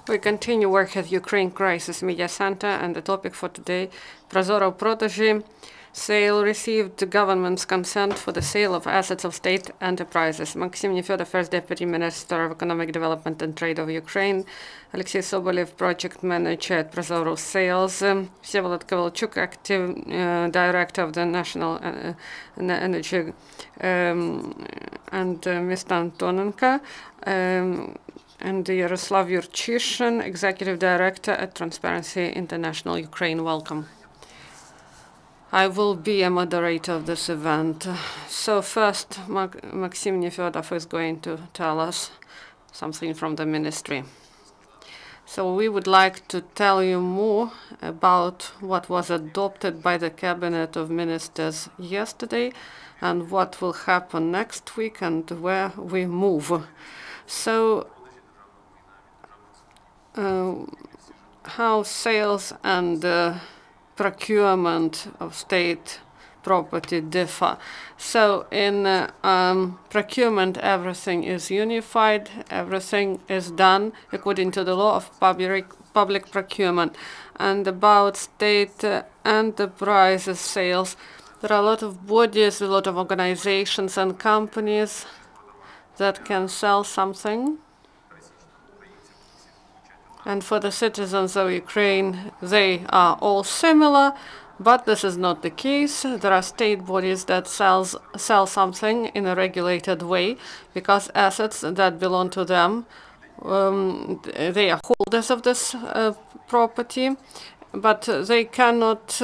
We continue work at Ukraine Crisis Media Center, and the topic for today, ProZorro.Sale received the government's consent for the sale of assets of state enterprises. Maksym Nefyodov, First Deputy Minister of Economic Development and Trade of Ukraine, Oleksiy Soboliev, Project Manager at ProZorro.Sale, Vsevolod Kovalchuk, Active Director of the National Energy, and Mr. Antonenko, and Yaroslav Yurchyshyn, Executive Director at Transparency International Ukraine. Welcome. I will be a moderator of this event. So first, Maksym Nefyodov is going to tell us something from the ministry. So we would like to tell you more about what was adopted by the Cabinet of Ministers yesterday and what will happen next week and where we move. So how sales and procurement of state property differ. So in procurement, everything is unified, everything is done according to the law of public procurement. And about state enterprises sales, there are a lot of bodies, a lot of organizations and companies that can sell something. And for the citizens of Ukraine, they are all similar, but this is not the case. There are state bodies that sell something in a regulated way, because assets that belong to them, they are holders of this property, but they cannot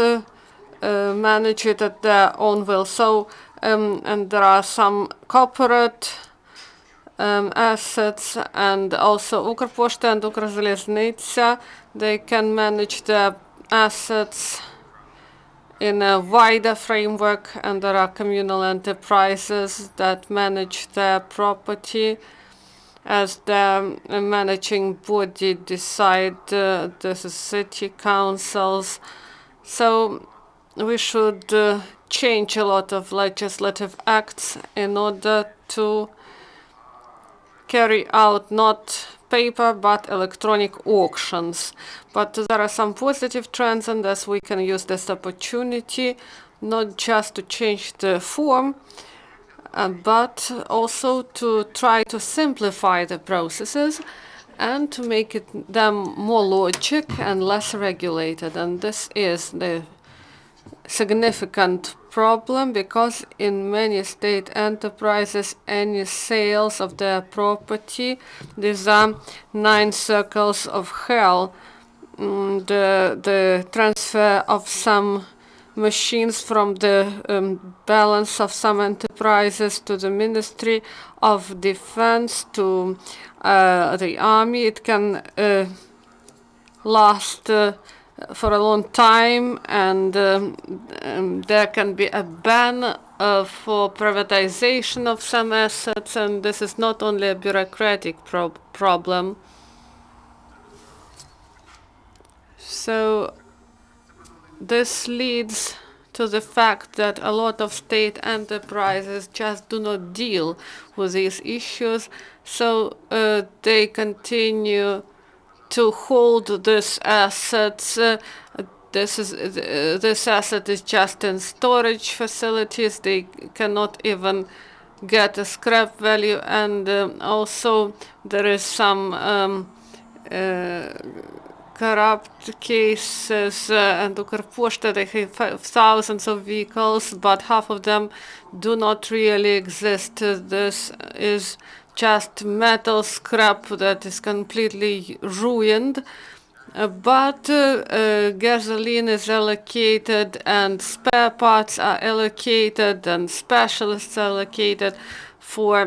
manage it at their own will. So, and there are some corporate assets, and also Ukrposhta and Ukrzheleznica, they can manage their assets in a wider framework, and there are communal enterprises that manage their property as the managing body decide. This is city councils. So we should change a lot of legislative acts in order to carry out not paper but electronic auctions. But there are some positive trends, and thus we can use this opportunity not just to change the form, but also to try to simplify the processes and to make them more logic and less regulated. And this is the significant problem, because in many state enterprises, any sales of their property, these are 9 circles of hell. The transfer of some machines from the balance of some enterprises to the Ministry of Defense, to the army, it can last for a long time, and there can be a ban for privatization of some assets, and this is not only a bureaucratic problem. So this leads to the fact that a lot of state enterprises just do not deal with these issues, so they continue to hold this assets. This asset is just in storage facilities. They cannot even get a scrap value, and also there is some corrupt cases, and Ukrposhta, they have thousands of vehicles, but half of them do not really exist. This is just metal scrap that is completely ruined, but gasoline is allocated, and spare parts are allocated, and specialists are allocated for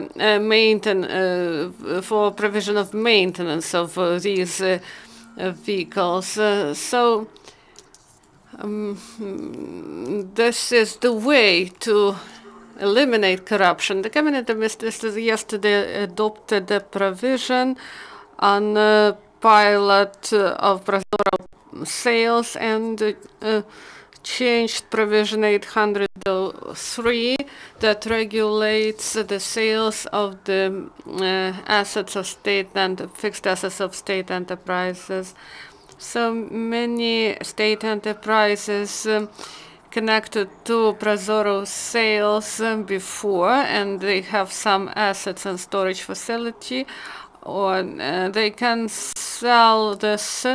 for provision of maintenance of these vehicles. So this is the way to eliminate corruption. The Cabinet of Ministers yesterday adopted a provision on pilot of ProZorro sales, and changed provision 803 that regulates the sales of the assets of state and fixed assets of state enterprises. So many state enterprises connected to ProZorro sales before, and they have some assets and storage facility, or they can sell this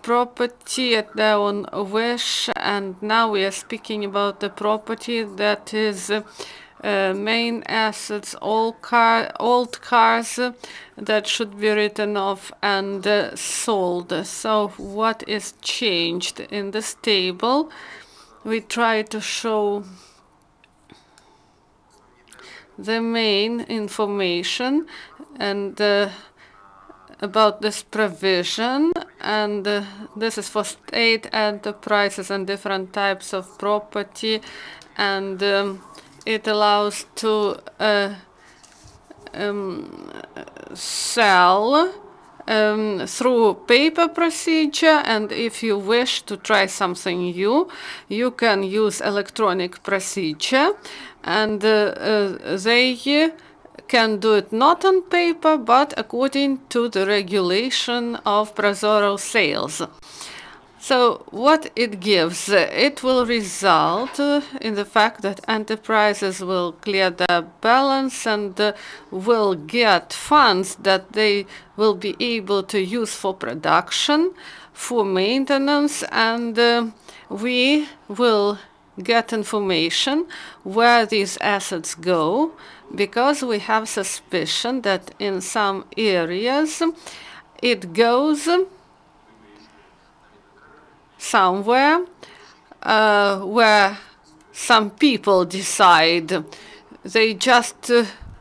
property at their own wish. And now we are speaking about the property that is main assets, old cars that should be written off and sold. So what is changed in this table? We try to show the main information and about this provision, and this is for state enterprises and different types of property, and it allows to sell through paper procedure, and if you wish to try something new, you can use electronic procedure, and they can do it not on paper but according to the regulation of ProZorro sales. So what it gives, it will result in the fact that enterprises will clear their balance and will get funds that they will be able to use for production, for maintenance, and we will get information where these assets go, because we have suspicion that in some areas it goes somewhere where some people decide. They just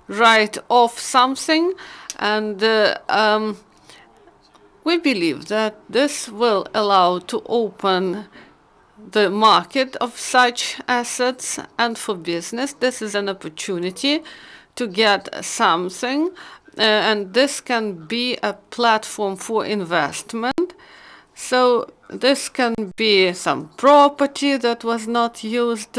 write off something, and we believe that this will allow to open the market of such assets, and for business this is an opportunity to get something, and this can be a platform for investment. So this can be some property that was not used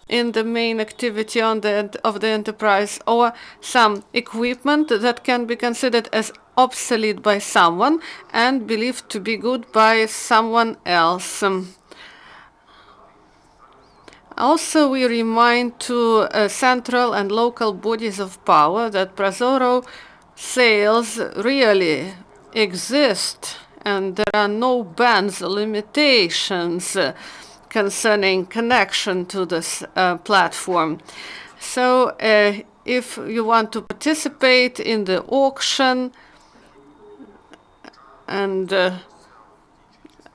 in the main activity of the enterprise, or some equipment that can be considered as obsolete by someone and believed to be good by someone else. Also, we remind to central and local bodies of power that ProZorro sales really exist, and there are no bans or limitations concerning connection to this platform. So if you want to participate in the auction, and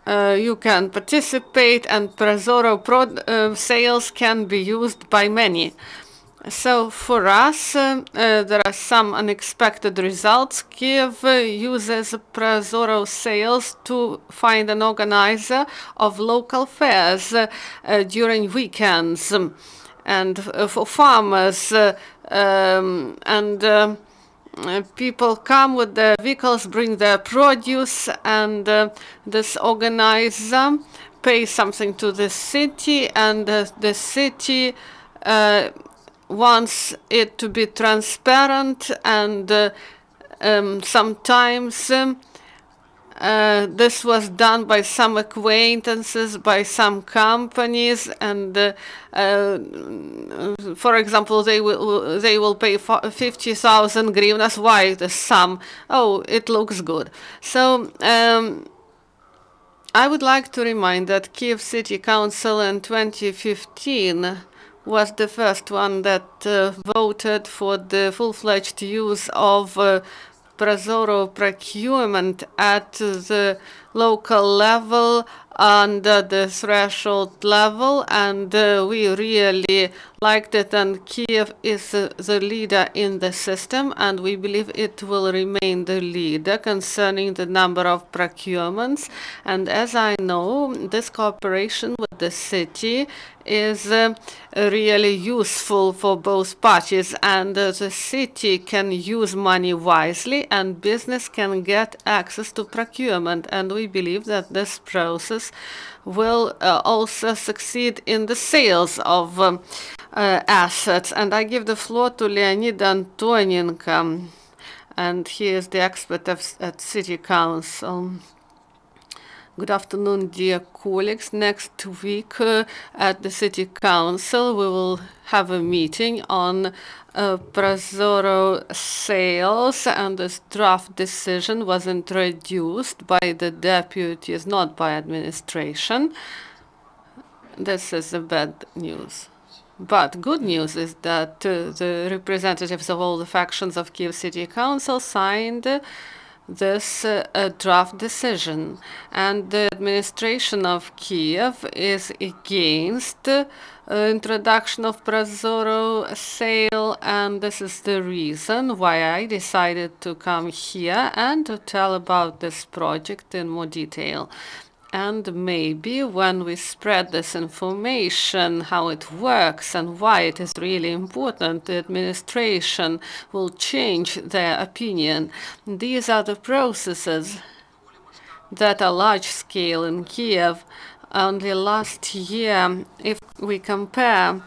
you can participate, and ProZorro sales can be used by many. So for us, there are some unexpected results. Kyiv uses ProZorro sales to find an organizer of local fairs during weekends, and for farmers, and people come with their vehicles, bring their produce, and this organizer pays something to the city, and the city wants it to be transparent, and sometimes this was done by some acquaintances, by some companies, and for example, they will pay 50,000 hryvnias. Why the sum? Oh, it looks good. So I would like to remind that Kyiv City Council in 2015 was the first one that voted for the full-fledged use of ProZorro procurement at the local level, under the threshold level, and we really liked it, and Kyiv is the leader in the system, and we believe it will remain the leader concerning the number of procurements. And as I know, this cooperation with the city is really useful for both parties, and the city can use money wisely, and business can get access to procurement, and we believe that this process Kyiv will also succeed in the sales of assets. And I give the floor to Leonid Antonenko, and he is the expert at City Council. Good afternoon, dear colleagues. Next week at the City Council, we will have a meeting on ProZorro.Sales, and this draft decision was introduced by the deputies, not by administration. This is the bad news. But good news is that the representatives of all the factions of Kyiv City Council signed this draft decision, and the administration of Kyiv is against introduction of ProZorro.Sale, and this is the reason why I decided to come here and to tell about this project in more detail. And maybe when we spread this information, how it works and why it is really important, the administration will change their opinion. These are the processes that are large scale in Kyiv. Only last year, if we compare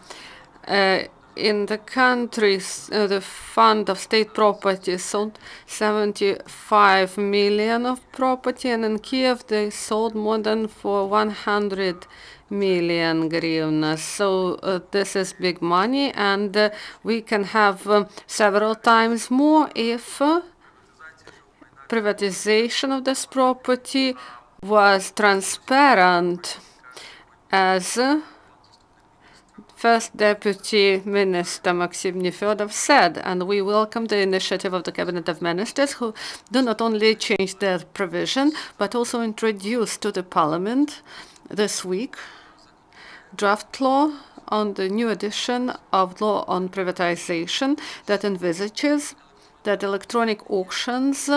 in the countries, the fund of state property sold 75 million of property, and in Kyiv they sold more than for 100 million hryvnias. So this is big money, and we can have several times more if privatization of this property was transparent, as First Deputy Minister Maksym Nefyodov said, and we welcome the initiative of the Cabinet of Ministers, who do not only change their provision, but also introduce to the Parliament this week draft law on the new edition of law on privatization that envisages that electronic auctions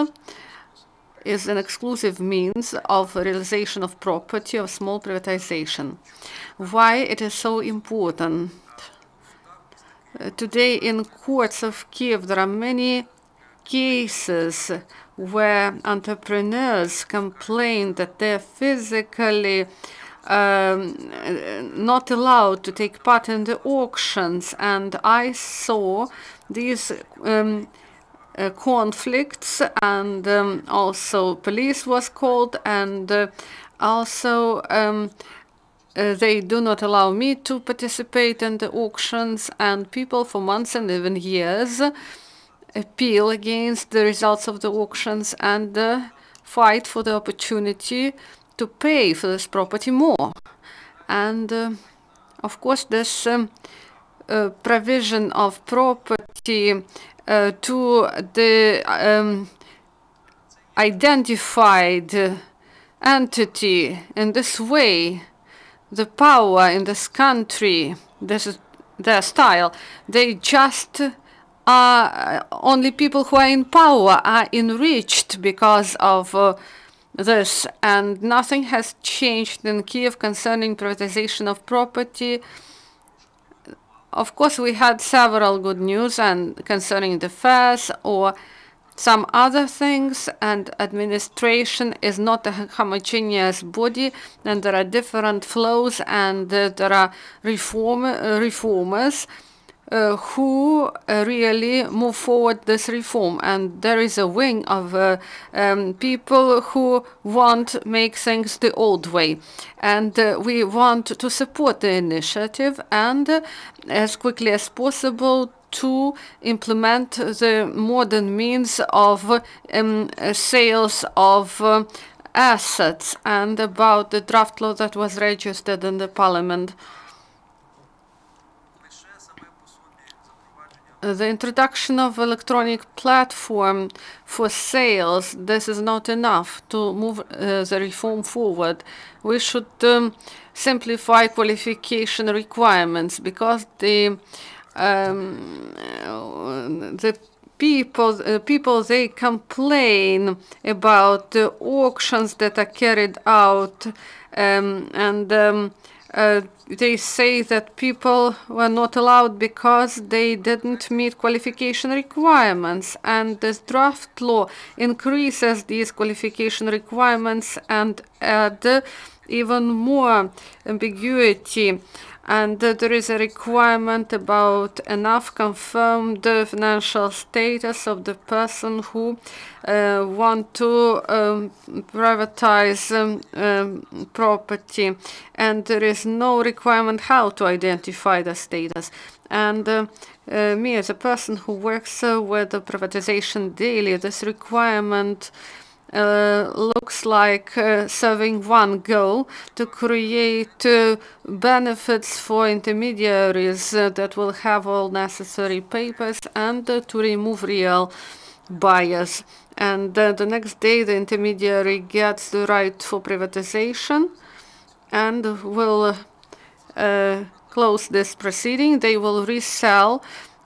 is an exclusive means of realization of property of small privatization. Why it is so important? Today in courts of Kyiv there are many cases where entrepreneurs complain that they're physically not allowed to take part in the auctions, and I saw these conflicts, and also police was called, and also they do not allow me to participate in the auctions, and people for months and even years appeal against the results of the auctions and fight for the opportunity to pay for this property more. And of course this provision of property to the identified entity in this way, the power in this country, this is their style. They just are only people who are in power are enriched because of this, and nothing has changed in Kyiv concerning privatization of property. Of course, we had several good news and concerning the fares or some other things, and administration is not a homogeneous body, and there are different flows, and there are reformers who really move forward this reform, and there is a wing of people who want to make things the old way, and we want to support the initiative and as quickly as possible to implement the modern means of sales of assets. And about the draft law that was registered in the Parliament, the introduction of electronic platform for sales, this is not enough to move the reform forward. We should simplify qualification requirements, because the people they complain about the auctions that are carried out, and they say that people were not allowed because they didn't meet qualification requirements, and this draft law increases these qualification requirements and add even more ambiguity, and there is a requirement about enough confirmed financial status of the person who want to privatize property, and there is no requirement how to identify the status. And me as a person who works with the privatization daily, this requirement looks like serving one goal: to create benefits for intermediaries that will have all necessary papers, and to remove real buyers. And the next day the intermediary gets the right for privatization and will close this proceeding. They will resell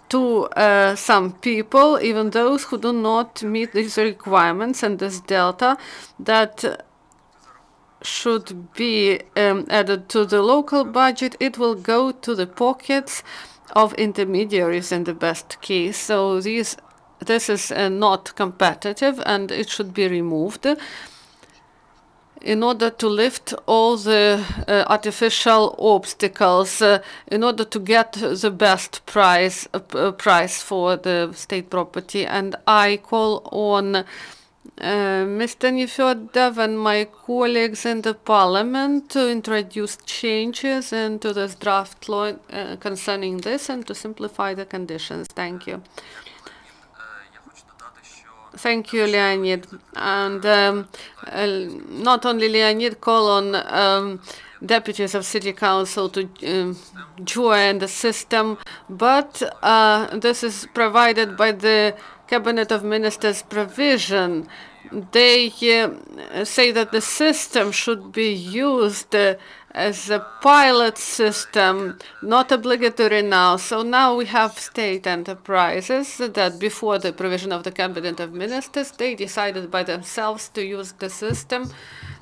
to some people, even those who do not meet these requirements, and this delta that should be added to the local budget, it will go to the pockets of intermediaries in the best case. So this is not competitive, and it should be removed in order to lift all the artificial obstacles, in order to get the best price for the state property. And I call on Mr. Nefyodov and my colleagues in the parliament to introduce changes into this draft law concerning this, and to simplify the conditions. Thank you. Thank you, Leonid. And not only Leonid call on deputies of city council to join the system, but this is provided by the Cabinet of Ministers provision. They say that the system should be used as a pilot system, not obligatory now. So now we have state enterprises that before the provision of the Cabinet of Ministers, they decided by themselves to use the system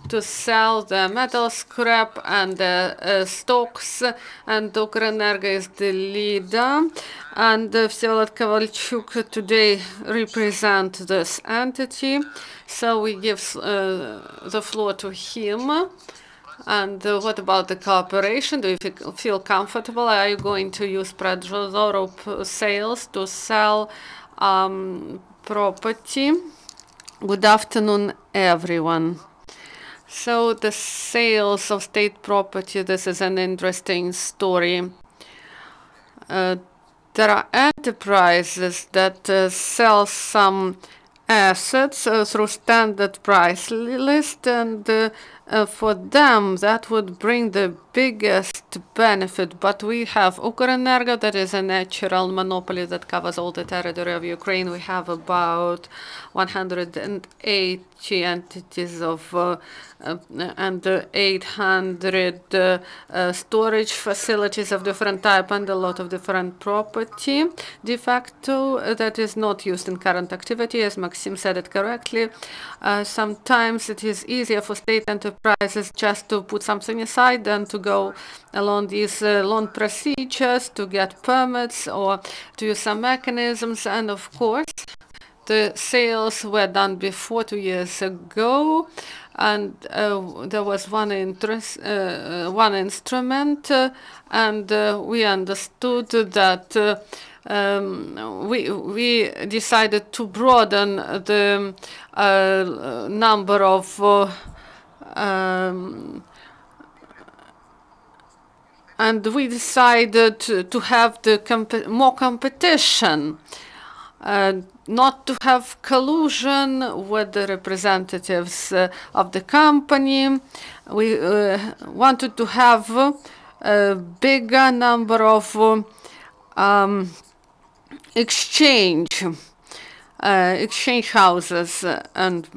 to sell the metal scrap and the stocks, and UKRENERGO is the leader. And Vsevolod Kovalchuk today represent this entity. So we give the floor to him. And what about the cooperation? Do you feel comfortable? Are you going to use ProZorro.Sale to sell property? Good afternoon, everyone. So the sales of state property, this is an interesting story. There are enterprises that sell some assets through standard price list, and for them that would bring the biggest benefit. But we have UKRENERGO, that is a natural monopoly that covers all the territory of Ukraine. We have about 180 entities of and 800 storage facilities of different type, and a lot of different property. De facto, that is not used in current activity, as Maksym said it correctly. Sometimes it is easier for state enterprises just to put something aside than to go along these long procedures to get permits or to use some mechanisms. And of course, the sales were done before 2 years ago, and there was one instrument, and we understood that we decided to broaden the number of and we decided to have the more competition, not to have collusion with the representatives of the company. We wanted to have a bigger number of exchange houses, and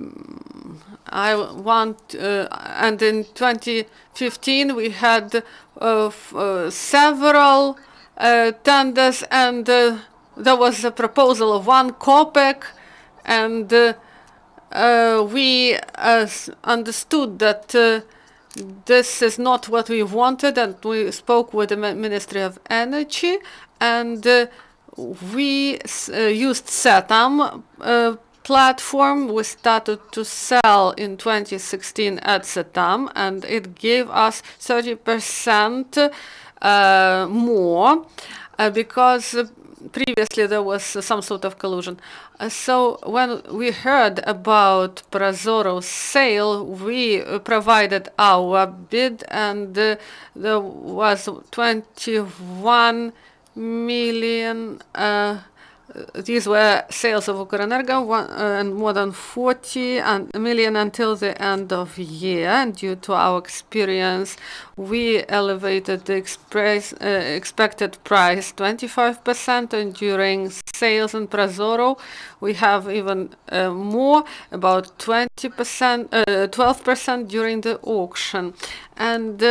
I want and in 2015 we had several tenders, and there was a proposal of 1 kopeck, and we understood that this is not what we wanted, and we spoke with the Ministry of Energy, and we used SETAM platform we started to sell in 2016 at Satam, and it gave us 30% more because previously there was some sort of collusion. So when we heard about ProZorro.Sale, we provided our bid, and there was 21 million. These were sales of UKRENERGO, and more than 40 million until the end of year. And due to our experience, we elevated the expected price 25%, and during sales in ProZorro, we have even more, about 20%, 12% during the auction. And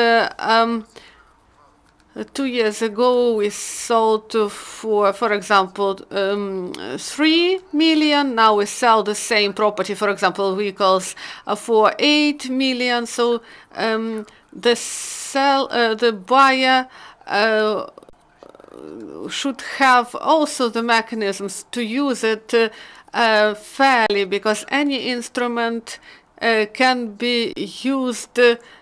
2 years ago, we sold for example, 3 million. Now we sell the same property, for example, vehicles, for 8 million. So the buyer should have also the mechanisms to use it fairly, because any instrument can be used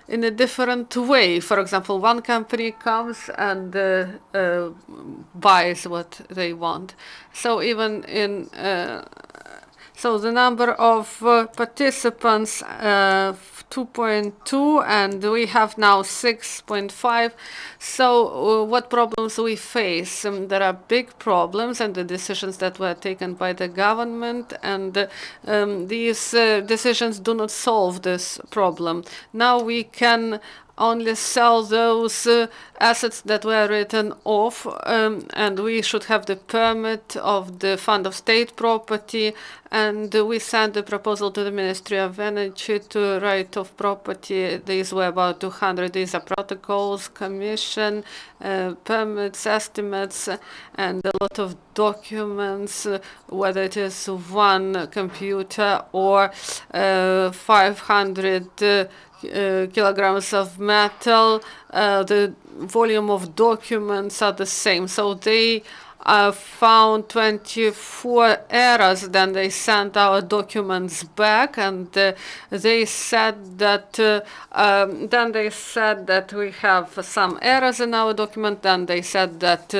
in a different way. For example, one company comes and buys what they want. So even in so the number of participants 2.2, and we have now 6.5. So what problems we face? There are big problems, and the decisions that were taken by the government, and these decisions do not solve this problem. Now we can only sell those assets that were written off, and we should have the permit of the Fund of State Property, and we sent a proposal to the Ministry of Energy to write off property. These were about 200. These are protocols, commission, permits, estimates, and a lot of documents, whether it is one computer or 500 kilograms of metal, the volume of documents are the same. So they found 24 errors. Then they sent our documents back, and they said that we have some errors in our document. Then they said that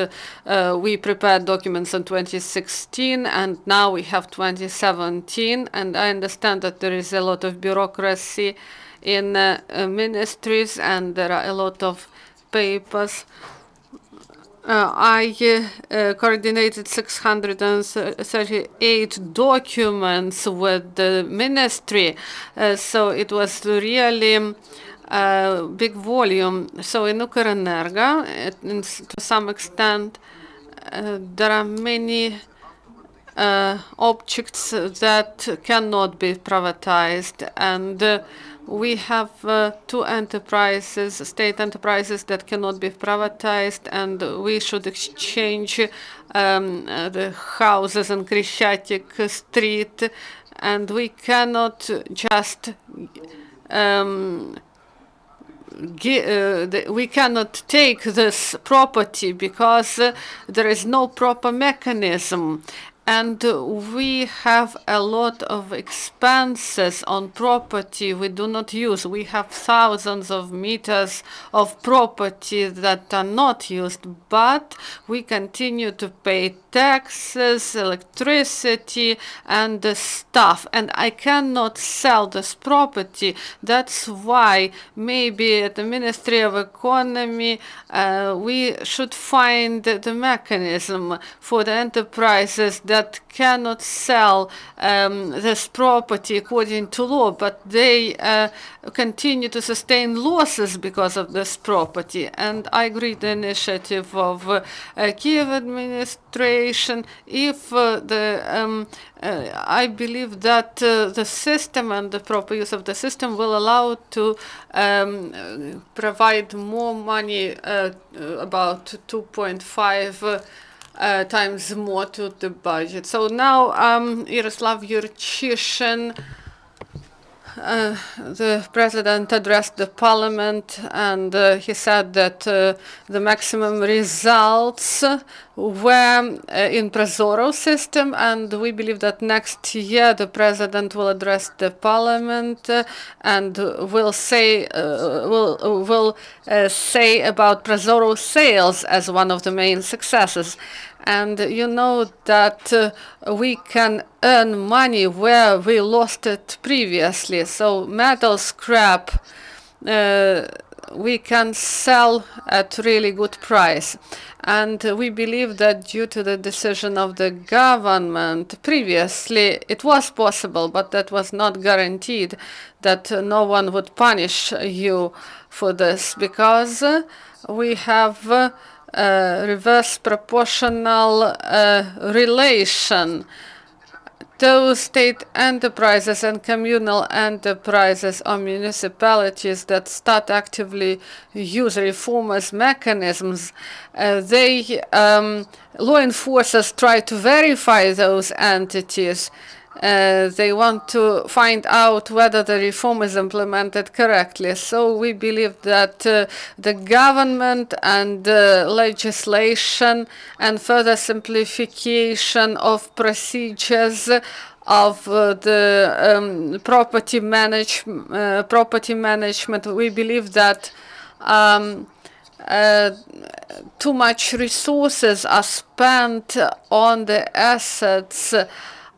we prepared documents in 2016, and now we have 2017. And I understand that there is a lot of bureaucracy in ministries, and there are a lot of papers. I coordinated 638 documents with the ministry, so it was really big volume. So in UKRENERGO, to some extent, there are many objects that cannot be privatized, and we have two enterprises, state enterprises, that cannot be privatized, and we should exchange the houses on Krishchatyk Street, and we cannot just we cannot take this property because there is no proper mechanism. And we have a lot of expenses on property we do not use. We have thousands of meters of property that are not used, but we continue to pay taxes, electricity, and the stuff. And I cannot sell this property. That's why maybe at the Ministry of Economy we should find the mechanism for the enterprises that cannot sell this property according to law, but they continue to sustain losses because of this property. And I agree the initiative of Kyiv administration. If I believe that the system and the proper use of the system will allow to provide more money, about 2.5 times more to the budget. So now Yaroslav Yurchyshyn the president addressed the parliament, and he said that the maximum results were in ProZorro system, and we believe that next year the president will address the parliament and will say say about ProZorro sales as one of the main successes. And you know that we can earn money where we lost it previously. So metal scrap we can sell at really good price. And we believe that due to the decision of the government previously, it was possible, but that was not guaranteed, that no one would punish you for this, because we have reverse proportional relation. Those state enterprises and communal enterprises or municipalities that start actively use reformers mechanisms, law enforcers try to verify those entities. They want to find out whether the reform is implemented correctly. So we believe that the government and legislation and further simplification of procedures of the property management, we believe that too much resources are spent on the assets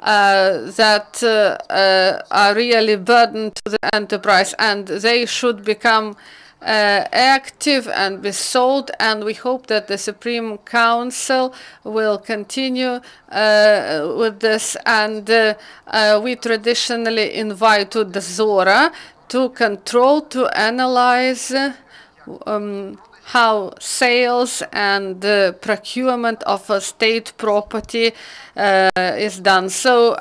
that are really burden to the enterprise, and they should become active and be sold. And we hope that the Supreme Council will continue with this. And we traditionally invite to the Zora to control, to analyze how sales and procurement of state property is done. So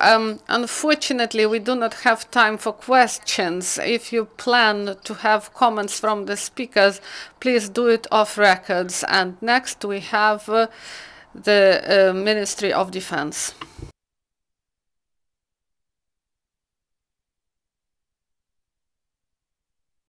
unfortunately, we do not have time for questions. If you plan to have comments from the speakers, please do it off records. And next we have the Ministry of Defense.